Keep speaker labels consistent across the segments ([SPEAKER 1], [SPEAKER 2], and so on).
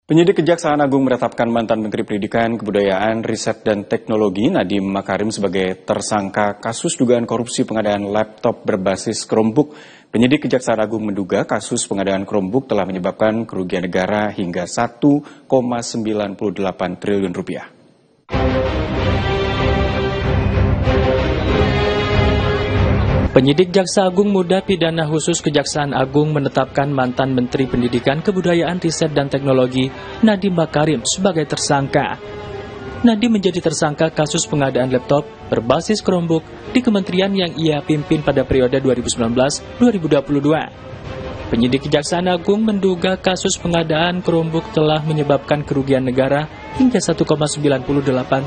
[SPEAKER 1] Penyidik Kejaksaan Agung menetapkan mantan Menteri Pendidikan, Kebudayaan, Riset, dan Teknologi Nadiem Makarim sebagai tersangka kasus dugaan korupsi pengadaan laptop berbasis Chromebook. Penyidik Kejaksaan Agung menduga kasus pengadaan Chromebook telah menyebabkan kerugian negara hingga 1,98 triliun rupiah.
[SPEAKER 2] Penyidik Jaksa Agung Muda Pidana Khusus Kejaksaan Agung menetapkan mantan Menteri Pendidikan, Kebudayaan, Riset, dan Teknologi Nadiem Makarim sebagai tersangka. Nadiem menjadi tersangka kasus pengadaan laptop berbasis Chromebook di kementerian yang ia pimpin pada periode 2019-2022. Penyidik Kejaksaan Agung menduga kasus pengadaan Chromebook telah menyebabkan kerugian negara hingga 1,98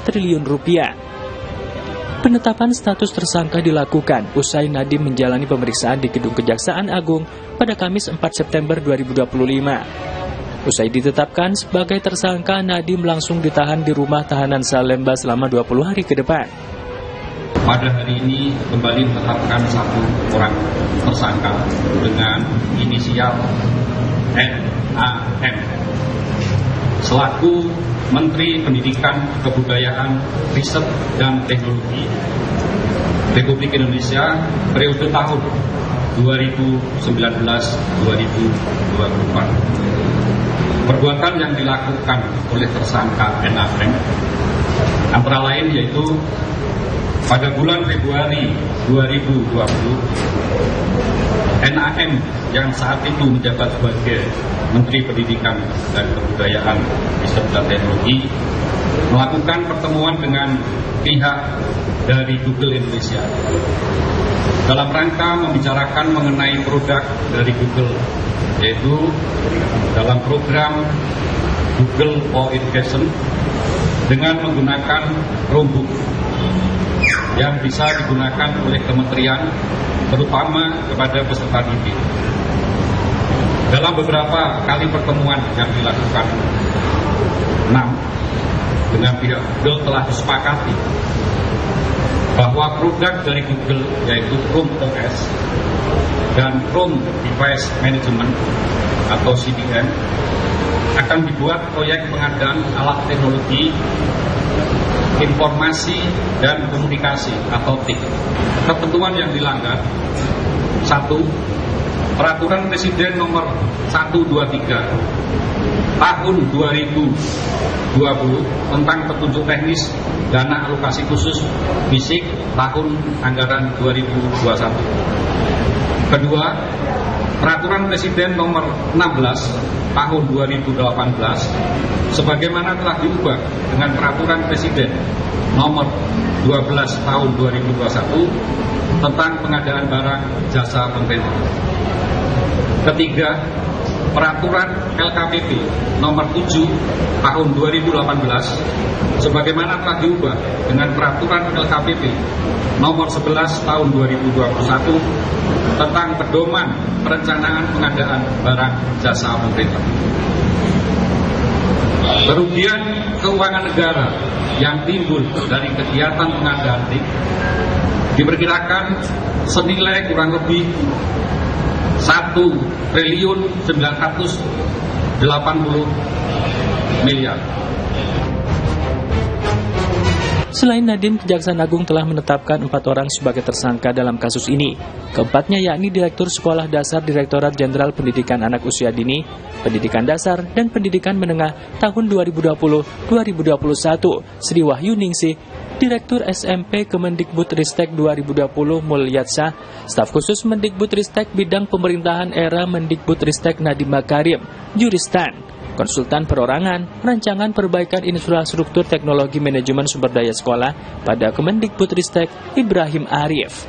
[SPEAKER 2] triliun rupiah. Penetapan status tersangka dilakukan usai Nadiem menjalani pemeriksaan di Gedung Kejaksaan Agung pada Kamis 4 September 2025. Usai ditetapkan sebagai tersangka, Nadiem langsung ditahan di rumah tahanan Salemba selama 20 hari ke depan.
[SPEAKER 3] Pada hari ini kembali menetapkan satu orang tersangka dengan inisial NAM selaku Menteri Pendidikan, Kebudayaan, Riset, dan Teknologi Republik Indonesia periode tahun 2019-2024. Perbuatan yang dilakukan oleh tersangka NAM antara lain yaitu pada bulan Februari 2020, NAM yang saat itu menjabat sebagai Menteri Pendidikan dan Kebudayaan, Riset, dan Teknologi melakukan pertemuan dengan pihak dari Google Indonesia dalam rangka membicarakan mengenai produk dari Google, yaitu dalam program Google for Education dengan menggunakan Chromebook yang bisa digunakan oleh kementerian terutama kepada peserta didik. Dalam beberapa kali pertemuan yang dilakukan dengan pihak Google telah disepakati bahwa produk dari Google yaitu Chrome OS dan Chrome Device Management atau CDM akan dibuat proyek pengadaan alat teknologi informasi dan komunikasi atau TIK. Ketentuan yang dilanggar: 1. Peraturan Presiden nomor 123 tahun 2020 tentang petunjuk teknis dana alokasi khusus fisik tahun anggaran 2021. Kedua, Peraturan Presiden nomor 16 tahun 2018 sebagaimana telah diubah dengan Peraturan Presiden nomor 12 tahun 2021 tentang pengadaan barang jasa pemerintah. Ketiga, Peraturan LKPP nomor 7 tahun 2018 sebagaimana telah diubah dengan Peraturan LKPP nomor 11 tahun 2021 tentang pedoman perencanaan pengadaan barang jasa pemerintah. Kerugian keuangan negara yang timbul dari kegiatan pengadaan TIK diperkirakan senilai kurang lebih 1.980 miliar.
[SPEAKER 2] Selain Nadiem, Kejaksaan Agung telah menetapkan 4 orang sebagai tersangka dalam kasus ini. Keempatnya yakni Direktur Sekolah Dasar Direktorat Jenderal Pendidikan Anak Usia Dini, Pendidikan Dasar, dan Pendidikan Menengah tahun 2020-2021, Sri Wahyu Ningsih, Direktur SMP Kemendikbudristek 2020 Mulyatsah, Staf Khusus Mendikbudristek Bidang Pemerintahan Era Mendikbudristek Nadiem Makarim, Juristan, Konsultan Perorangan, Rancangan Perbaikan Infrastruktur Teknologi Manajemen Sumber Daya Sekolah pada Kemendikbudristek Ibrahim Arif.